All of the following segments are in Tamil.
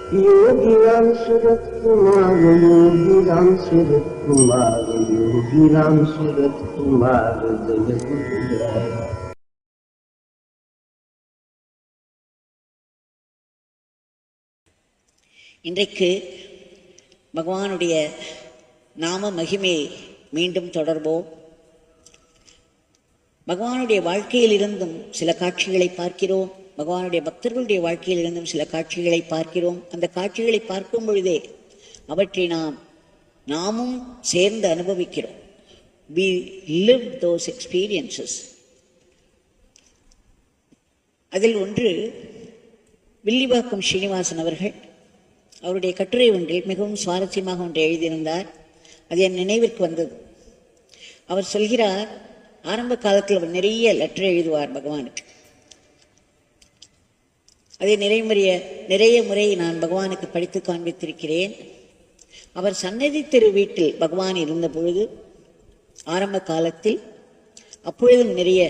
योगीराम सूरत कुमार, योगीराम सूरत कुमार, योगीराम सूरत कुमार जय गुरुराय। இன்றைக்கு பகவானுடைய நாம மகிமையை மீண்டும் தொடர்போம். பகவானுடைய வாழ்க்கையிலிருந்தும் சில காட்சிகளை பார்க்கிறோம், பகவானுடைய பக்தர்களுடைய வாழ்க்கையிலிருந்தும் சில காட்சிகளை பார்க்கிறோம். அந்த காட்சிகளை பார்க்கும் பொழுதே அவற்றை நாமும் சேர்ந்து அனுபவிக்கிறோம். We live those experiences. அதில் ஒன்று வில்லிவாக்கம் ஸ்ரீனிவாசன் அவர்கள் அவருடைய கட்டுரை ஒன்றில் மிகவும் சுவாரஸ்யமாக ஒன்றை எழுதியிருந்தார். அது என் நினைவிற்கு வந்தது. அவர் சொல்கிறார், ஆரம்ப காலத்தில் அவர் நிறைய லெட்டர் எழுதுவார் பகவானுக்கு. அதை நிறைய முறை நான் பகவானுக்கு படித்து காண்பித்திருக்கிறேன். அவர் சன்னதி தெரு வீட்டில் பகவான் இருந்த பொழுது ஆரம்ப காலத்தில் அப்பொழுதும் நிறைய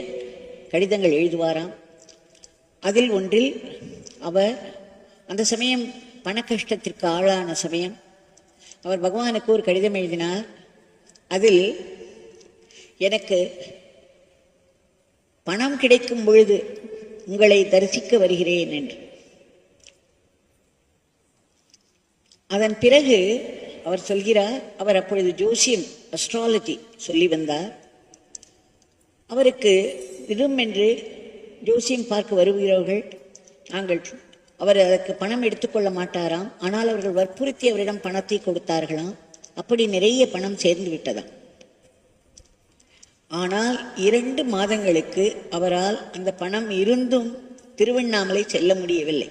கடிதங்கள் எழுதுவாராம். அதில் ஒன்றில் அவர் அந்த சமயம் பண கஷ்டத்திற்கு ஆளான சமயம் அவர் பகவானுக்கு ஒரு கடிதம் எழுதினார். அதில் எனக்கு பணம் கிடைக்கும் பொழுது உங்களை தரிசிக்க வருகிறேன் என்று. அதன் பிறகு அவர் சொல்கிறார், அவர் அப்பொழுது ஜோசியம் அஸ்ட்ராலஜி சொல்லி வந்தார். அவருக்கு விரும் என்று ஜோசியம் பார்க்க வருகிறவர்கள் அவர் அதற்கு பணம் எடுத்துக்கொள்ள மாட்டாராம். ஆனால் அவர்கள் வற்புறுத்தி அவரிடம் பணத்தை கொடுத்தார்களாம். அப்படி நிறைய பணம் சேர்ந்து விட்டதாம். ஆனால் 2 மாதங்களுக்கு அவரால் அந்த பணம் இருந்தும் திருவண்ணாமலை செல்ல முடியவில்லை.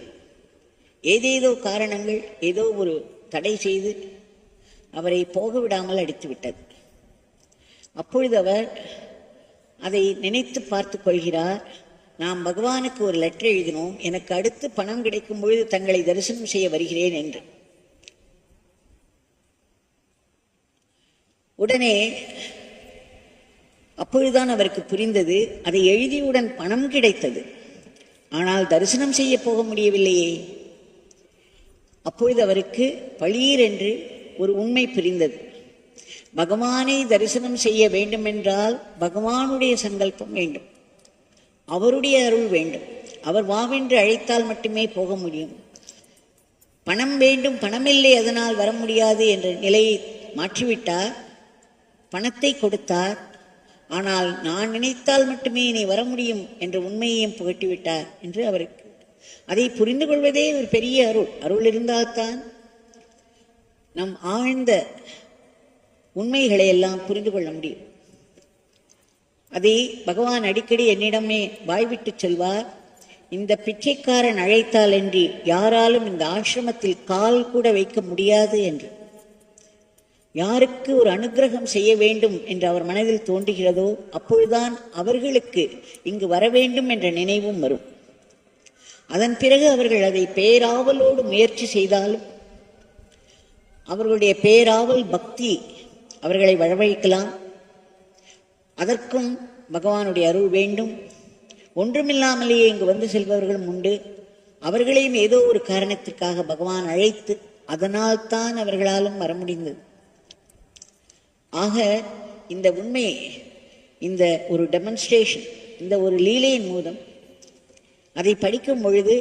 ஏதேதோ காரணங்கள் ஏதோ ஒரு தடை செய்து அவரை போக விடாமல் அடித்து விட்டது. அப்பொழுது அவர் அதை நினைத்து பார்த்து கொள்கிறார், நாம் பகவானுக்கு ஒரு லெட்டர் எழுதினோம், எனக்கு அடுத்து பணம் கிடைக்கும் பொழுது தங்களை தரிசனம் செய்ய வருகிறேன் என்று. உடனே அப்பொழுதுதான் அவருக்கு புரிந்தது, அதை எழுதியவுடன் பணம் கிடைத்தது, ஆனால் தரிசனம் செய்ய போக முடியவில்லையே. அப்பொழுது அவருக்கு பளீர் என்று ஒரு உண்மை புரிந்தது. பகவானை தரிசனம் செய்ய வேண்டுமென்றால் பகவானுடைய சங்கல்பம் வேண்டும், அவருடைய அருள் வேண்டும். அவர் வாவென்று அழைத்தால் மட்டுமே போக முடியும். பணம் வேண்டும், பணமில்லை அதனால் வர முடியாது என்ற நிலையை மாற்றிவிட்டார். பணத்தை கொடுத்தார், ஆனால் நான் நினைத்தால் மட்டுமே நீ வர முடியும் என்ற உண்மையையும் புகட்டிவிட்டார் என்று அவருக்கு அதை புரிந்து கொள்வதே ஒரு பெரிய அருள். அருள் இருந்தால்தான் நம் ஆழ்ந்த உண்மைகளை எல்லாம் புரிந்து கொள்ள முடியும். அதை பகவான் அடிக்கடி என்னிடமே வாய்விட்டு சொல்வார், இந்த பிச்சைக்காரன் அழைத்தால் என்று யாராலும் இந்த ஆசிரமத்தில் கால் கூட வைக்க முடியாது என்று. யாருக்கு ஒரு அனுகிரகம் செய்ய வேண்டும் என்று அவர் மனதில் தோன்றுகிறதோ அப்பொழுதுதான் அவர்களுக்கு இங்கு வர வேண்டும் என்ற நினைவும் வரும். அதன் பிறகு அவர்கள் அதை பேராவலோடு முயற்சி செய்தாலும் அவர்களுடைய பேராவல் பக்தி அவர்களை வரவழைக்கலாம். அதற்கும் பகவானுடைய அருள் வேண்டும். ஒன்றுமில்லாமலேயே இங்கு வந்து செல்பவர்களும் உண்டு. அவர்களையும் ஏதோ ஒரு காரணத்திற்காக பகவான் அழைத்து அதனால்தான் அவர்களாலும் வர முடிந்தது. ஆக இந்த உண்மை, இந்த ஒரு டெமான்ஸ்ட்ரேஷன், இந்த ஒரு லீலையின் மூலம் அதை படிக்கும் பொழுது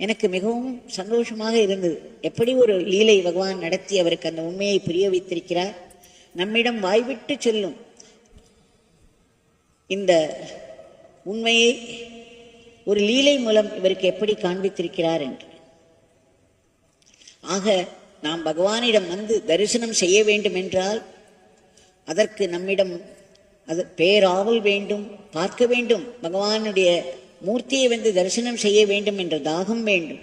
எனக்கு மிகவும் சந்தோஷமாக இருந்தது. எப்படி ஒரு லீலை பகவான் நடத்தி அவருக்கு அந்த உண்மையை புரிய வைத்திருக்கிறார். நம்மிடம் வாய்விட்டு சொல்லும் இந்த உண்மையை ஒரு லீலை மூலம் இவருக்கு எப்படி காண்பித்திருக்கிறார் என்று. ஆக நாம் பகவானிடம் வந்து தரிசனம் செய்ய வேண்டும் என்றால் அதற்கு நம்மிடம் அது பேராவல் வேண்டும், பார்க்க வேண்டும், பகவானுடைய மூர்த்தியை வந்து தரிசனம் செய்ய வேண்டும் என்ற தாகம் வேண்டும்.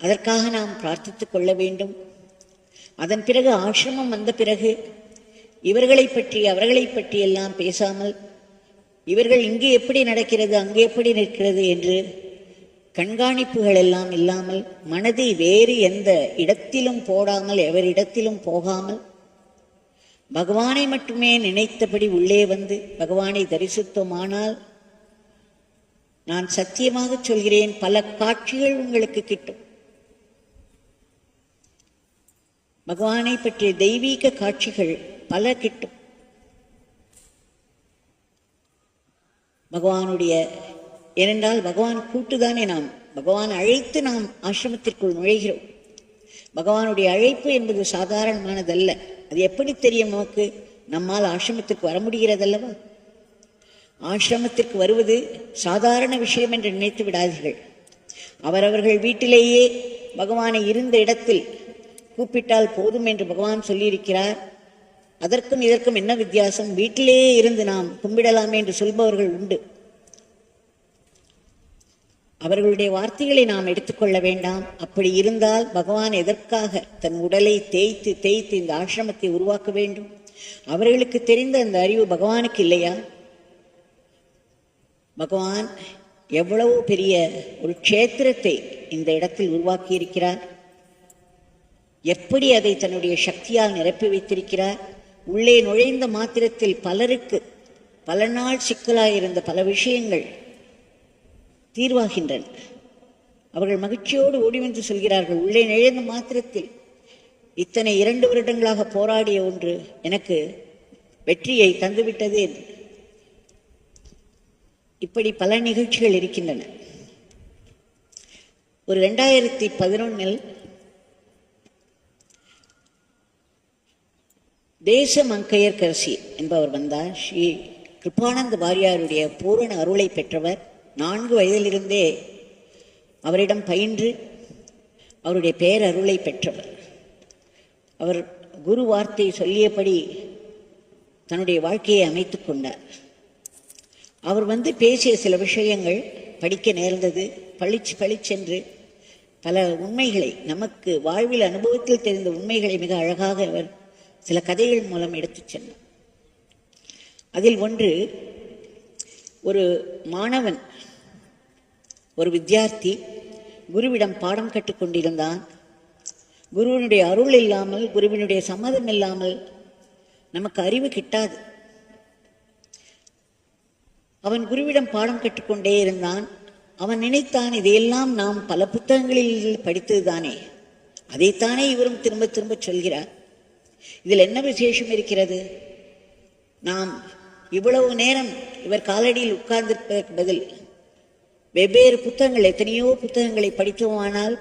அதற்காக நாம் பிரார்த்தித்துக் கொள்ள வேண்டும். அதன் பிறகு ஆசிரமம் வந்த பிறகு இவர்களை பற்றி அவர்களை பற்றி எல்லாம் பேசாமல், இவர்கள் இங்கே எப்படி நடக்கிறது அங்கே எப்படி நிற்கிறது என்று கண்காணிப்புகள் எல்லாம் இல்லாமல், மனதை வேறு எந்த இடத்திலும் போடாமல், எவரிடத்திலும் போகாமல், பகவானை மட்டுமே நினைத்தபடி உள்ளே வந்து பகவானை தரிசித்தோமானால் நான் சத்தியமாக சொல்கிறேன், பல காட்சிகள் உங்களுக்கு கிட்டும். பகவானை பற்றிய தெய்வீக காட்சிகள் பல கிட்டும். பகவானுடைய, ஏனென்றால் பகவான் கூட்டுதானே, நாம் பகவான் அழைத்து நாம் ஆசிரமத்திற்குள் நுழைகிறோம். பகவானுடைய அழைப்பு என்பது சாதாரணமானதல்ல. அது எப்படி தெரியும் நமக்கு? நம்மால் ஆசிரமத்திற்கு வர முடிகிறதல்லவா? ஆசிரமத்திற்கு வருவது சாதாரண விஷயம் என்று நினைத்து விடாதீர்கள். அவரவர்கள் வீட்டிலேயே பகவானை இருந்த இடத்தில் கூப்பிட்டால் போதும் என்று பகவான் சொல்லியிருக்கிறார். அதற்கும் இதற்கும் என்ன வித்தியாசம்? வீட்டிலேயே இருந்து நாம் கும்பிடலாமே என்று சொல்பவர்கள் உண்டு. அவர்களுடைய வார்த்தைகளை நாம் எடுத்துக்கொள்ள வேண்டாம். அப்படி இருந்தால் பகவான் எதற்காக தன் உடலை தேய்த்து தேய்த்து இந்த ஆசிரமத்தை உருவாக்க வேண்டும்? அவர்களுக்கு தெரிந்த அந்த அறிவு பகவானுக்கு இல்லையா? பகவான் எவ்வளவு பெரிய ஒரு க்ஷேத்திரத்தை இந்த இடத்தில் உருவாக்கி இருக்கிறார். எப்படி அதை தன்னுடைய சக்தியால் நிரப்பி வைத்திருக்கிறார். உள்ளே நுழைந்த மாத்திரத்தில் பலருக்கு பல நாள் சிக்கலாயிருந்த பல விஷயங்கள் தீர்வாகின்றன. அவர்கள் மகிழ்ச்சியோடு ஓடி வந்து சொல்கிறார்கள், உள்ளே நுழைந்த மாத்திரத்தில் இத்தனை 2 வருடங்களாக போராடிய ஒன்று எனக்கு வெற்றியை தந்துவிட்டது என்று. இப்படி பல நிகழ்ச்சிகள் இருக்கின்றன. ஒரு 2011 தேச மங்கையர்கரசி என்பவர் வந்தார். ஸ்ரீ கிருபானந்த வாரியாருடைய பூரண அருளை பெற்றவர். 4 வயதிலிருந்தே அவரிடம் பயின்று அவருடைய பேரருளை பெற்றவர். அவர் குரு வார்த்தை சொல்லியபடி தன்னுடைய வாழ்க்கையை அமைத்து கொண்டார். அவர் வந்து பேசிய சில விஷயங்கள் படிக்க நேர்ந்தது. பளிச்சென்று பல உண்மைகளை, நமக்கு வாழ்வில் அனுபவத்தில் தெரிந்த உண்மைகளை மிக அழகாக அவர் சில கதைகள் மூலம் எடுத்துச் சென்றார். அதில் ஒன்று, ஒரு மாணவன், ஒரு வித்தியார்த்தி குருவிடம் பாடம் கற்றுக்கொண்டிருந்தான். குருவினுடைய அருள் இல்லாமல், குருவினுடைய சம்மதம் இல்லாமல் நமக்கு அறிவு கிட்டாது. அவன் குருவிடம் பாடம் கற்றுக்கொண்டே இருந்தான். அவன் நினைத்தான், இதையெல்லாம் நாம் பல புத்தகங்களில் படித்ததுதானே, அதைத்தானே இவரும் திரும்ப திரும்ப சொல்கிறார். இதில் என்ன விசேஷம் இருக்கிறது? நாம் இவ்வளவு நேரம் இவர் காலடியில் உட்கார்ந்திருப்பதற்கு பதில் வெவ்வேறு புத்தகங்கள், எத்தனையோ புத்தகங்களை படித்தோமானால்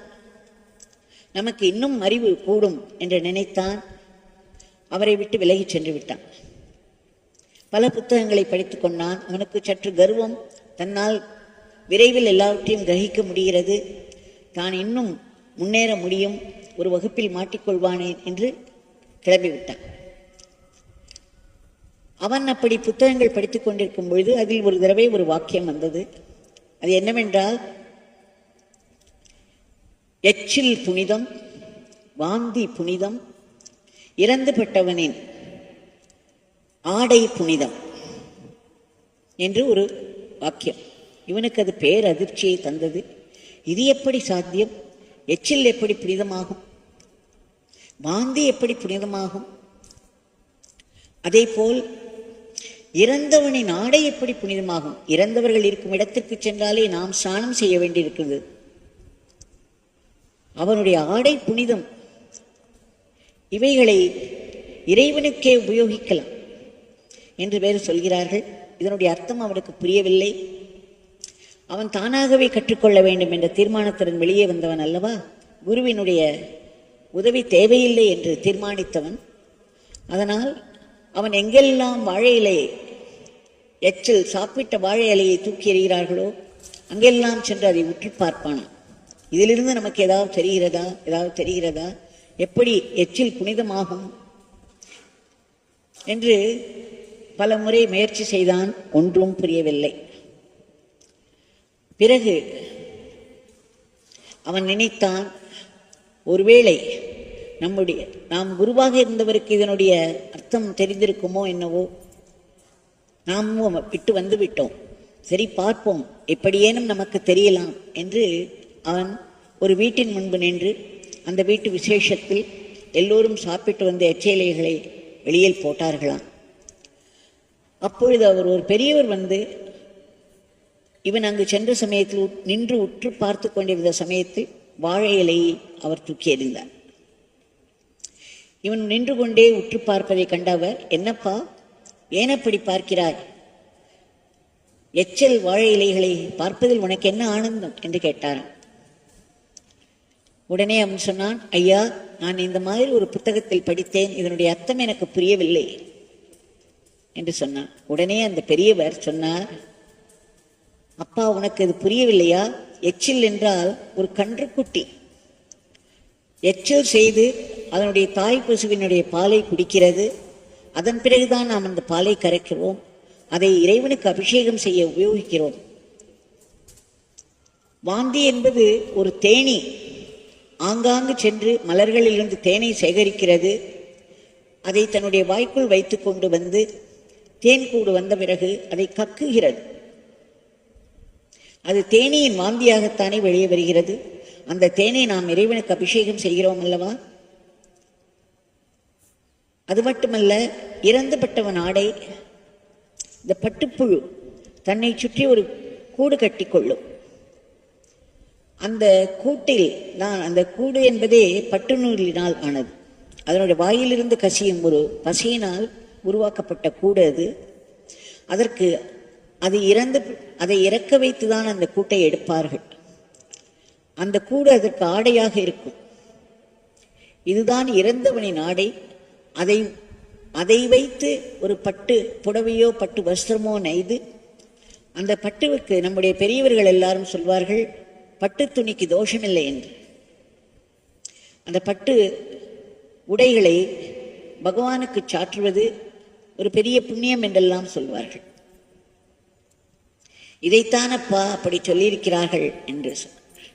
நமக்கு இன்னும் அறிவு கூடும் என்று நினைத்தான். அவரை விட்டு விலகி சென்று விட்டான். பல புத்தகங்களை படித்து கொண்டான். அவனுக்கு சற்று கர்வம், தன்னால் விரைவில் எல்லாவற்றையும் கிரகிக்க முடிகிறது, தான் இன்னும் முன்னேற முடியும், ஒரு வகுப்பில் மாட்டிக்கொள்வானேன் என்று கிளம்பிவிட்டான். அவன் அப்படி புத்தகங்கள் படித்துக் கொண்டிருக்கும் பொழுது அதில் ஒரு தடவை ஒரு வாக்கியம் வந்தது. அது என்னவென்றால், எச்சில் புனிதம், வாந்தி புனிதம், இறந்துபட்டவனின் ஆடை புனிதம் என்று ஒரு வாக்கியம். இவனுக்கு அது பேரதிர்ச்சியை தந்தது. இது எப்படி சாத்தியம்? எச்சில் எப்படி புனிதமாகும்? வாந்தி எப்படி புனிதமாகும்? அதே போல் இறந்தவனின் ஆடை எப்படி புனிதமாகும்? இறந்தவர்கள் இருக்கும் இடத்திற்கு சென்றாலே நாம் ஸ்நானம் செய்ய வேண்டியிருக்கிறது. அவனுடைய ஆடை புனிதம். இவைகளை இறைவனுக்கே உபயோகிக்கலாம் என்று வேறு சொல்கிறார்கள். இதனுடைய அர்த்தம் அவனுக்கு புரியவில்லை. அவன் தானாகவே கற்றுக்கொள்ள வேண்டும் என்ற தீர்மானத்துடன் வெளியே வந்தவன் அல்லவா. குருவினுடைய உதவி தேவையில்லை என்று தீர்மானித்தவன். அதனால் அவன் எங்கெல்லாம் வாழை இலையை, எச்சில் சாப்பிட்ட வாழை இலையை தூக்கி எறிகிறார்களோ அங்கெல்லாம் சென்று அதை உற்று பார்ப்பானான். இதிலிருந்து நமக்கு ஏதாவது தெரிகிறதா? எப்படி எச்சில் புனிதமாகும் என்று பல முறை முயற்சி செய்தான். ஒன்றும் புரியவில்லை. பிறகு அவன் நினைத்தான், ஒருவேளை நாம் குருவாக இருந்தவருக்கு இதனுடைய அர்த்தம் தெரிந்திருக்குமோ என்னவோ. நாமும் விட்டு வந்து விட்டோம், சரி பார்ப்போம், எப்படியேனும் நமக்கு தெரியலாம் என்று அவன் ஒரு வீட்டின் முன்பு நின்று அந்த வீட்டு விசேஷத்தில் எல்லோரும் சாப்பிட்டு வந்த எச்சைலைகளை வெளியில் போட்டார்களாம். அப்பொழுது ஒரு பெரியவர் வந்து, இவன் அங்கு சென்ற சமயத்தில் நின்று உற்று பார்த்து கொண்டிருந்த சமயத்தில் வாழை இலையை அவர் தூக்கி எறிந்தார். இவன் நின்று கொண்டே உற்று பார்ப்பதை கண்டவர், என்னப்பா ஏன் அப்படி பார்க்கிறாய்? எச்சல் வாழை இலைகளை பார்ப்பதில் உனக்கு என்ன ஆனந்தம் என்று கேட்டாராம். உடனே அவன் சொன்னான், ஐயா, நான் இந்த மாதிரி ஒரு புத்தகத்தில் படித்தேன், இதனுடைய அர்த்தம் எனக்கு புரியவில்லை என்று சொன்னான். உடனே அந்த பெரியவர் சொன்னார், அப்பா உனக்கு இது புரியவில்லையா? எச்சில் என்றால் ஒரு கன்றுக்குட்டி எச்சல் செய்து அதனுடைய தாய் பசுவினுடைய பாலை குடிக்கிறது. அதன் பிறகுதான் நாம் அந்த பாலை கரைக்கிறோம், அதை இறைவனுக்கு அபிஷேகம் செய்ய உபயோகிக்கிறோம். வாந்தி என்பது ஒரு தேனீ ஆங்காங்கு சென்று மலர்களிலிருந்து தேனை சேகரிக்கிறது. அதை தன்னுடைய வாய்க்குள் வைத்து கொண்டு வந்து தேன் கூடு வந்த பிறகு அதை கக்குகிறது. அது தேனியின் வாந்தியாகத்தானே வெளியே வருகிறது. அந்த தேனை நாம் இறைவனுக்கு அபிஷேகம் செய்கிறோம் அல்லவா? அது மட்டுமல்ல, இறந்துபட்டவன் ஆடை, இந்த பட்டுப்புழு தன்னை சுற்றி ஒரு கூடு கட்டி கொள்ளும். அந்த கூட்டில் தான், அந்த கூடு என்பதே பட்டு நூலினால் ஆனது. அதனுடைய வாயிலிருந்து கசியும் ஒரு பசையினால் உருவாக்கப்பட்ட கூடு அது. அதற்கு அதை இறக்க வைத்துதான் அந்த கூட்டை எடுப்பார்கள். அந்த கூடு அதற்கு ஆடையாக இருக்கும். இதுதான் இறந்தவனின் ஆடை. அதை வைத்து ஒரு பட்டு புடவையோ பட்டு வஸ்திரமோ நெய்து, அந்த பட்டுவுக்கு நம்முடைய பெரியவர்கள் எல்லாரும் சொல்வார்கள், பட்டு துணிக்கு தோஷமில்லை என்று. அந்த பட்டு உடைகளை பகவானுக்கு சாற்றுவது ஒரு பெரிய புண்ணியம் என்றெல்லாம் சொல்வார்கள். இதைத்தானப்பா அப்படி சொல்லியிருக்கிறார்கள் என்று சொன்னார்.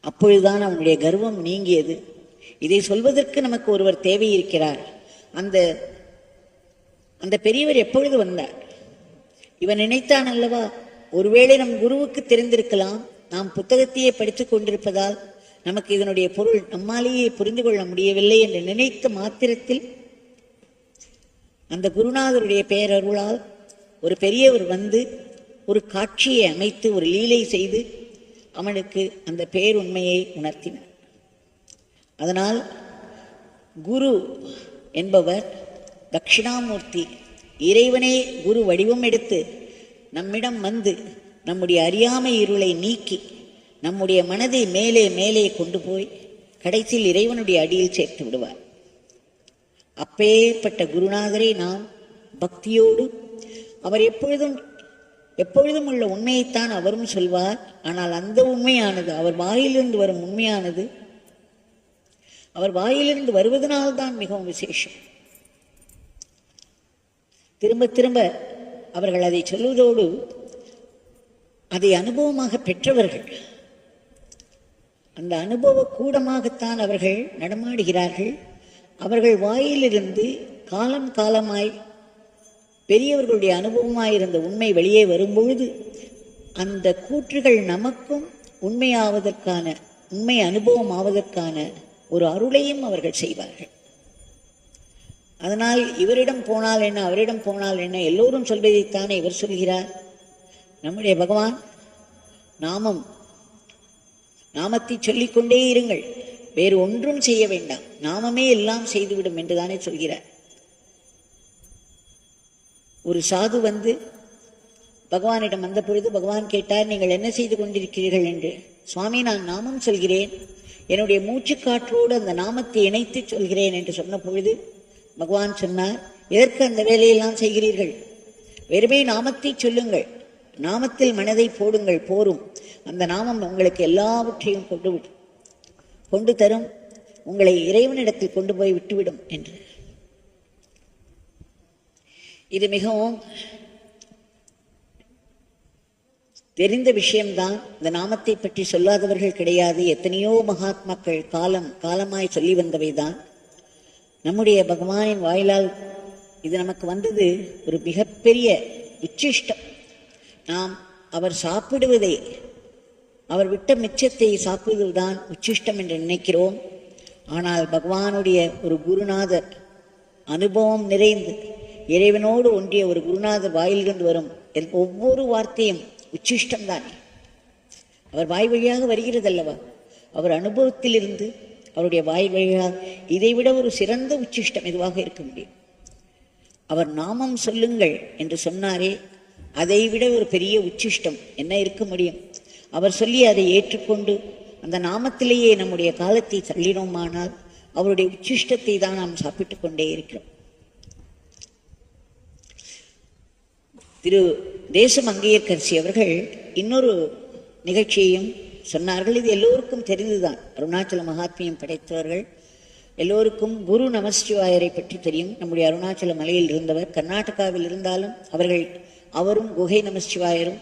அப்பொழுதுதான் அவனுடைய கர்வம் நீங்கியது. இதை சொல்வதற்கு நமக்கு ஒருவர் தேவை இருக்கிறார். அந்த பெரியவர் எப்பொழுது வந்தார்? இவன் நினைத்தான் அல்லவா, ஒருவேளை நம் குருவுக்கு தெரிந்திருக்கலாம், நாம் புத்தகத்தையே படித்துக் கொண்டிருப்பதால் நமக்கு இதனுடைய பொருள் நம்மாலேயே புரிந்து கொள்ள முடியவில்லை என்று நினைத்த மாத்திரத்தில் அந்த குருநாதருடைய பேரருளால் ஒரு பெரியவர் வந்து ஒரு காட்சியை அமைத்து ஒரு லீலை செய்து அவனுக்கு அந்த பேருண்மையை உணர்த்தினார். அதனால் குரு என்பவர் தட்சிணாமூர்த்தி, இறைவனே குரு வடிவம் எடுத்து நம்மிடம் வந்து நம்முடைய அறியாமை இருளை நீக்கி நம்முடைய மனதை மேலே மேலே கொண்டு போய் கடைசியில் இறைவனுடைய அடியில் சேர்த்து விடுவார். அப்பேற்பட்ட குருநாதரை நாம் பக்தியோடு, அவர் எப்பொழுதும் உள்ள உண்மையைத்தான் அவரும் சொல்வார். ஆனால் அந்த உண்மையானது, அவர் வாயிலிருந்து வரும் உண்மையானது, அவர் வாயிலிருந்து வருவதனால்தான் மிகவும் விசேஷம். திரும்ப திரும்ப அவர்கள் அதை சொல்வதோடு அதை அனுபவமாக பெற்றவர்கள். அந்த அனுபவ கூடமாகத்தான் அவர்கள் நடமாடுகிறார்கள். அவர்கள் வாயிலிருந்து காலம் காலமாய் பெரியவர்களுடைய அனுபவமாயிருந்த உண்மை வெளியே வரும்பொழுது அந்த கூற்றுகள் நமக்கும் உண்மையாவதற்கான, உண்மை அனுபவம் ஆவதற்கான ஒரு அருளையும் அவர்கள் செய்வார்கள். அதனால் இவரிடம் போனால் என்ன, அவரிடம் போனால் என்ன, எல்லோரும் சொல்வதைத்தானே இவர் சொல்கிறார். நம்முடைய பகவான் நாமத்தை சொல்லிக்கொண்டே இருங்கள், வேறு ஒன்றும் செய்ய வேண்டாம், நாமமே எல்லாம் செய்துவிடும் என்றுதானே சொல்கிறார். ஒரு சாது வந்து பகவானிடம் வந்த பொழுது பகவான் கேட்டார், நீங்கள் என்ன செய்து கொண்டிருக்கிறீர்கள் என்று. சுவாமி, நான் நாமம் சொல்கிறேன், என்னுடைய மூச்சு காற்றோடு அந்த நாமத்தை இணைத்து சொல்கிறேன் என்று சொன்ன பொழுது பகவான் சொன்னார், எதற்கு அந்த வேலையெல்லாம் செய்கிறீர்கள்? வெறுமே நாமத்தை சொல்லுங்கள், நாமத்தில் மனதை போடுங்கள், போரும். அந்த நாமம் உங்களுக்கு எல்லாவற்றையும் கொண்டு தரும், உங்களை இறைவனிடத்தில் கொண்டு போய் விட்டுவிடும் என்று. இது மிகவும் தெரிந்த விஷயம்தான். இந்த நாமத்தை பற்றி சொல்லாதவர்கள் கிடையாது. எத்தனையோ மகாத்மாக்கள் காலமாய் சொல்லி வந்தவைதான். நம்முடைய பகவானின் வாயிலால் இது நமக்கு வந்தது ஒரு மிகப்பெரிய உச்சிஷ்டம். நாம் அவர் சாப்பிடுவதை, அவர் விட்ட மிச்சத்தை சாப்பிடுவதுதான் உச்சிஷ்டம் என்று நினைக்கிறோம். ஆனால் பகவானுடைய ஒரு குருநாதர், அனுபவம் நிறைந்து இறைவனோடு ஒன்றிய ஒரு குருநாதர் வாயிலிருந்து வரும் ஒவ்வொரு வார்த்தையும் உச்சிஷ்டம் தானே. அவர் வாய் வழியாக வருகிறதல்லவா, அவர் அனுபவத்திலிருந்து அவருடைய வாய் வழியாக இதைவிட ஒரு சிறந்த உச்சிஷ்டம் எதுவாக இருக்க முடியும்? அவர் நாமம் சொல்லுங்கள் என்று சொன்னாரே, அதைவிட ஒரு பெரிய உச்சிஷ்டம் என்ன இருக்க முடியும்? அவர் சொல்லி அதை ஏற்றுக்கொண்டு அந்த நாமத்திலேயே நம்முடைய காலத்தை தள்ளினோமானால் அவருடைய உச்சிஷ்டத்தை தான் நாம் சாப்பிட்டு கொண்டே இருக்கிறோம். திரு தேசமங்கையர்கரசி அவர்கள் இன்னொரு நிகழ்ச்சியையும் சொன்னார்கள். இது எல்லோருக்கும் தெரிந்துதான். அருணாச்சல மகாத்மியம் படைத்தவர்கள் எல்லோருக்கும் குரு நமசிவாயரை பற்றி தெரியும். நம்முடைய அருணாச்சல மலையில் இருந்தவர். கர்நாடகாவில் இருந்தாலும் அவரும் குகை நமசிவாயரும்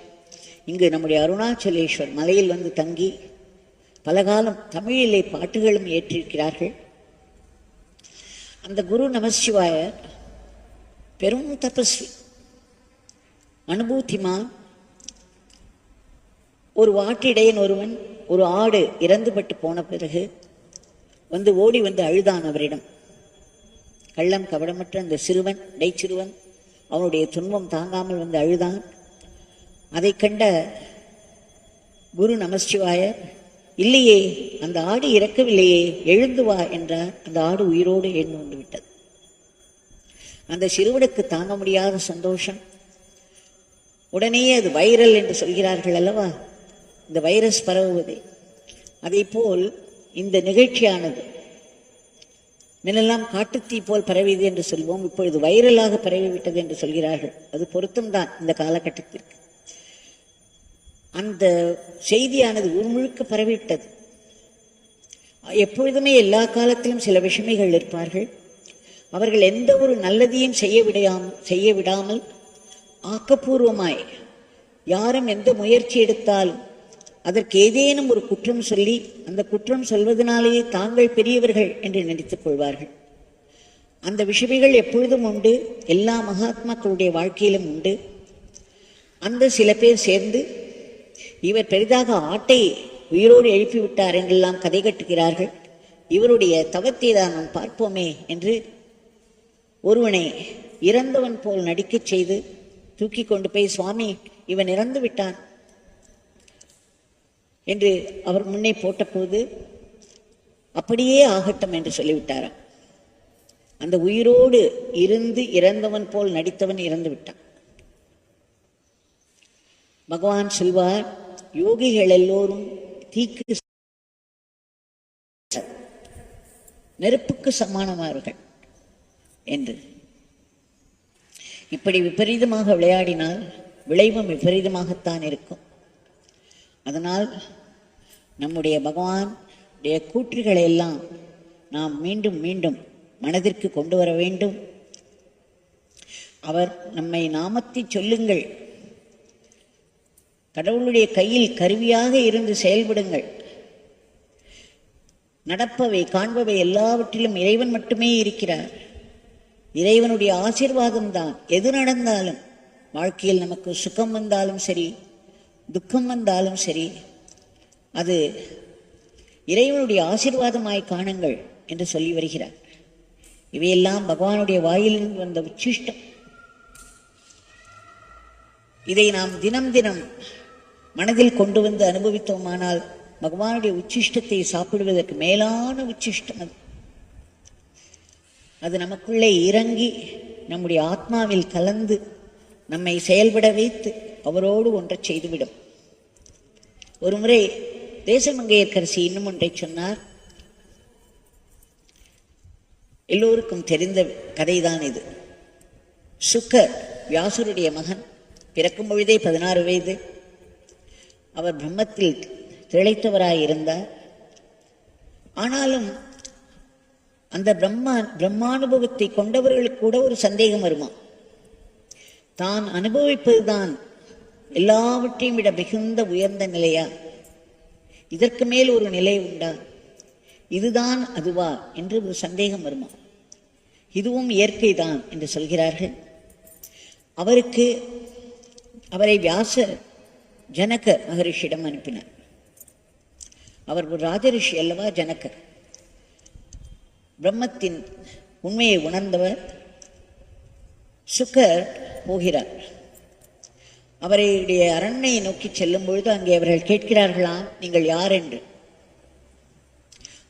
இங்கு நம்முடைய அருணாச்சலேஸ்வர் மலையில் வந்து தங்கி பலகாலம் தமிழிலே பாட்டுகளும் ஏற்றிருக்கிறார்கள். அந்த குரு நமசிவாயர் பெரும் தபஸ்வி, அனுபூதிமான். ஒரு வாட்டிடையன் ஒருவன் ஒரு ஆடு இறந்துபட்டு போன பிறகு வந்து ஓடி வந்து அழுதான் அவரிடம். கள்ளம் கபடமற்ற அந்த சிறுவன், இடைச்சிறுவன், அவனுடைய துன்பம் தாங்காமல் வந்து அழுதான். அதை கண்ட குரு நமசிவாயர், இல்லையே அந்த ஆடு இறக்கவில்லையே, எழுந்து வா என்றார். அந்த ஆடு உயிரோடு எழுந்து வந்து விட்டது. அந்த சிறுவனுக்கு தாங்க முடியாத சந்தோஷம். உடனே அது வைரல் என்று சொல்கிறார்கள் அல்லவா, இந்த வைரஸ் பரவுவதே. அதே போல் இந்த நிகழ்ச்சியானது முன்னெல்லாம் காட்டுத்தீ போல் பரவியது என்று சொல்வோம், இப்பொழுது வைரலாக பரவிவிட்டது என்று சொல்கிறார்கள். அது பொருத்தம்தான் இந்த காலகட்டத்திற்கு. அந்த செய்தியானது ஊர் முழுக்க பரவிவிட்டது. எப்பொழுதுமே எல்லா காலத்திலும் சில விஷமிகள் இருப்பார்கள். அவர்கள் எந்த ஒரு நல்லதையும் செய்ய விடாமல் ஆக்கப்பூர்வமாய் யாரும் எந்த முயற்சி எடுத்தாலும் அதற்கு ஏதேனும் ஒரு குற்றம் சொல்லி அந்த குற்றம் சொல்வதனாலேயே தாங்கள் பெரியவர்கள் என்று நினைத்துக் கொள்வார்கள். அந்த விஷமிகள் எப்பொழுதும் உண்டு, எல்லா மகாத்மாக்களுடைய வாழ்க்கையிலும் உண்டு. அந்த சில பேர் சேர்ந்து இவர் பெரிதாக ஆட்டை உயிரோடு எழுப்பிவிட்டார் என்றெல்லாம் கதை கட்டுகிறார்கள். இவருடைய தவத்தை தான் நாம் பார்ப்போமே என்று ஒருவனை இறந்தவன் போல் நடிக்கச் செய்து தூக்கி கொண்டு போய், சுவாமி இவன் இறந்து விட்டான் என்று அவர் முன்னே போட்டபோது, அப்படியே ஆகட்டும் என்று சொல்லிவிட்டாராம். அந்த உயிரோடு இருந்து இறந்தவன் போல் நடித்தவன் இறந்து விட்டான். பகவான் சொல்வார், யோகிகள் எல்லோரும் தீக்கு நெருப்புக்கு சமானமார்கள் என்று. இப்படி விபரீதமாக விளையாடினால் விளைவும் விபரீதமாகத்தான் இருக்கும். அதனால் நம்முடைய பகவானுடைய கூற்றுகளை எல்லாம் நாம் மீண்டும் மீண்டும் மனதிற்கு கொண்டு வர வேண்டும். அவர் நம்மை நாமத்தை சொல்லுங்கள், கடவுளுடைய கையில் கருவியாக இருந்து செயல்படுங்கள், நடப்பவை காண்பவை எல்லாவற்றிலும் இறைவன் மட்டுமே இருக்கிறார், இறைவனுடைய ஆசீர்வாதம் தான் எது நடந்தாலும். வாழ்க்கையில் நமக்கு சுகம் வந்தாலும் சரி, துக்கம் வந்தாலும் சரி, அது இறைவனுடைய ஆசீர்வாதமாய் காணுங்கள் என்று சொல்லி வருகிறார். இவையெல்லாம் பகவானுடைய வாயிலிருந்து வந்த உச்சிஷ்டம். இதை நாம் தினம் தினம் மனதில் கொண்டு வந்து அனுபவித்தோமானால் பகவானுடைய உச்சிஷ்டத்தை சாப்பிடுவதற்கு மேலான உச்சிஷ்டம் அது. அது நமக்குள்ளே இறங்கி நம்முடைய ஆத்மாவில் கலந்து நம்மை செயல்பட வைத்து அவரோடு ஒன்றை செய்துவிடும். ஒரு முறை தேசமங்கையர்கரசி இன்னும் ஒன்றை சொன்னார். எல்லோருக்கும் தெரிந்த கதைதான் இது. சுக்கர் வியாசருடைய மகன், பிறக்கும் பொழுதே 16 வயது. அவர் பிரம்மத்தில் திளைத்தவராயிருந்தார். ஆனாலும் அந்த பிரம்மானுபவத்தை கொண்டவர்களுக்கு கூட ஒரு சந்தேகம் வருமா, தான் அனுபவிப்பதுதான் எல்லாவற்றையும் விட மிகுந்த உயர்ந்த நிலையா, இதற்கு மேல் ஒரு நிலை உண்டா, இதுதான் அதுவா என்று ஒரு சந்தேகம் வருமா? இதுவும் இயற்கைதான் என்று சொல்கிறார்கள். அவரை வியாசர் ஜனக மகரிஷியிடம் அனுப்பினார். அவர் ஒரு ராஜரிஷி அல்லவா ஜனகர். பிரம்மத்தின் உண்மையை உணர்ந்தவர். சுக்கர் போகிறார். அவருடைய அரண்மனையை நோக்கி செல்லும் பொழுது அங்கே அவர்கள் கேட்கிறார்களாம், நீங்கள் யார் என்று.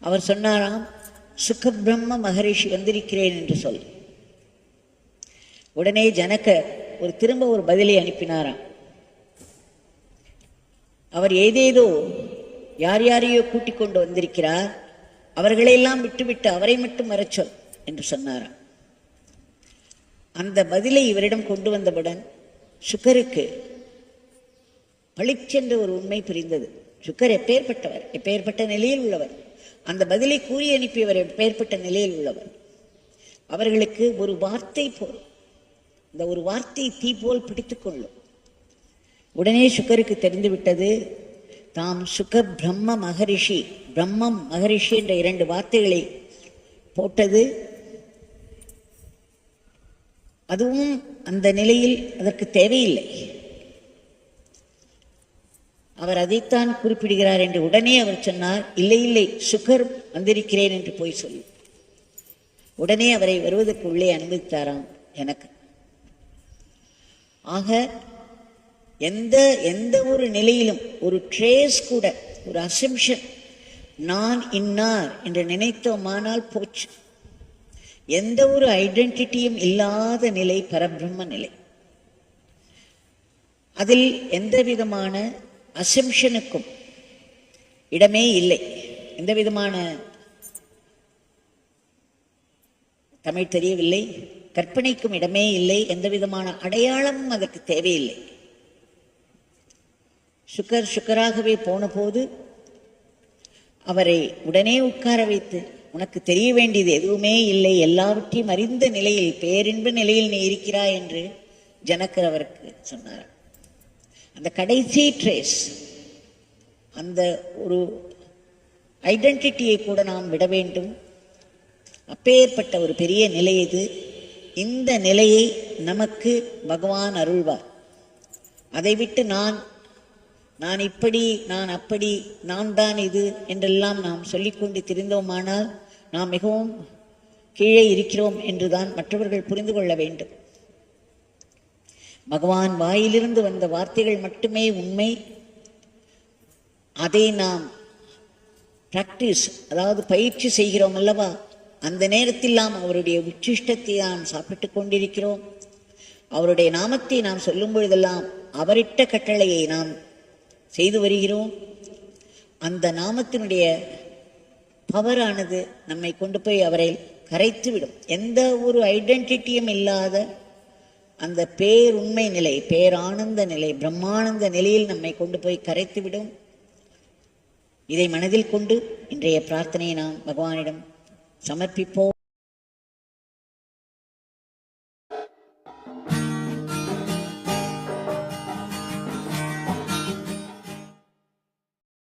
அவர் சொன்னாராம், சுகபிரம்ம மகரிஷி வந்திருக்கிறேன் என்று சொல். உடனே ஜனகர் திரும்ப ஒரு பதிலை அனுப்பினாராம். அவர் ஏதேதோ யார் யாரையோ கூட்டிக் கொண்டு வந்திருக்கிறார், அவர்களையெல்லாம் விட்டுவிட்டு அவரை மட்டும் வரச் சொல் என்று சொன்னாராம். அந்த பதிலை இவரிடம் கொண்டு வந்தவுடன் சுகருக்கு பளிச்சென்ற ஒரு உண்மை புரிந்தது. சுகர் எப்பேற்பட்டவர், எப்பேற்பட்ட நிலையில் உள்ளவர், அந்த பதிலை கூறி அனுப்பியவர் எப்பேற்பட்ட நிலையில் உள்ளவர். அவர்களுக்கு ஒரு வார்த்தை போல், இந்த ஒரு வார்த்தை தீ போல் பிடித்துக் கொள்ளும். உடனே சுகருக்கு தெரிந்துவிட்டது, தாம் சுக பிரம்ம மகரிஷி, பிரம்மம் மகரிஷி என்ற 2 வார்த்தைகளை போட்டது. அதுவும் அந்த நிலையில் அதற்கு தேவையில்லை, அவர் அதைத்தான் குறிப்பிடுகிறார் என்று உடனே அவர் சொன்னார், இல்லை இல்லை சுகர் வந்திருக்கிறேன் என்று போய் சொல்லி. உடனே அவரை வருவதற்கு உள்ளே அனுமதித்தாராம் எனக்கு. ஆக எந்த ஒரு நிலையிலும் ஒரு ட்ரேஸ் கூட, ஒரு அசம்ஷன், நான் இன்னார் என்று நினைத்தோமானால் போச்சு. எந்த ஒரு ஐடென்டிட்டியும் இல்லாத நிலை பரபிரம்ம நிலை. அதில் எந்த விதமான அசம்ஷனுக்கும் இடமே இல்லை, எந்த விதமான, தமிழ் தெரியவில்லை, கற்பனைக்கும் இடமே இல்லை, எந்த விதமான அடையாளமும் அதற்கு தேவையில்லை. சுகராகவே போன போது அவரை உடனே உட்கார வைத்து, உனக்கு தெரிய வேண்டியது எதுவுமே இல்லை, எல்லாவற்றையும் அறிந்த நிலையில், பேரின்ப நிலையில் நீ இருக்கிறாய் என்று ஜனகர் அவருக்கு சொன்னார். அந்த கடைசி ட்ரேஸ், அந்த ஒரு ஐடென்டிட்டியை கூட நாம் விட வேண்டும். அப்பேற்பட்ட ஒரு பெரிய நிலை இது. இந்த நிலையை நமக்கு பகவான் அருள்வார். அதை விட்டு நான் இப்படி, நான் அப்படி, நான் தான் இது என்றெல்லாம் நாம் சொல்லிக்கொண்டு திரிந்தோமானால் நாம் மிகவும் கீழே இருக்கிறோம் என்றுதான் மற்றவர்கள் புரிந்து கொள்ள வேண்டும். பகவான் வாயிலிருந்து வந்த வார்த்தைகள் மட்டுமே உண்மை. அதை நாம் பிராக்டிஸ், அதாவது பயிற்சி செய்கிறோம் அல்லவா, அந்த நேரத்தில் நாம் அவருடைய உச்சிஷ்டத்தை நாம் சாப்பிட்டு கொண்டிருக்கிறோம். அவருடைய நாமத்தை நாம் சொல்லும் பொழுதெல்லாம் அவரிட்ட கட்டளையை நாம் செய்து வருகிறோம். அந்த நாமத்தினுடைய பவரானது நம்மை கொண்டு போய் அவரை கரைத்துவிடும். எந்த ஒரு ஐடென்டிட்டியும் இல்லாத அந்த பேருண்மை நிலை, பேரானந்த நிலை, பிரம்மானந்த நிலையில் நம்மை கொண்டு போய் கரைத்துவிடும். இதை மனதில் கொண்டு இன்றைய பிரார்த்தனையை நாம் பகவானிடம் சமர்ப்பிப்போம்.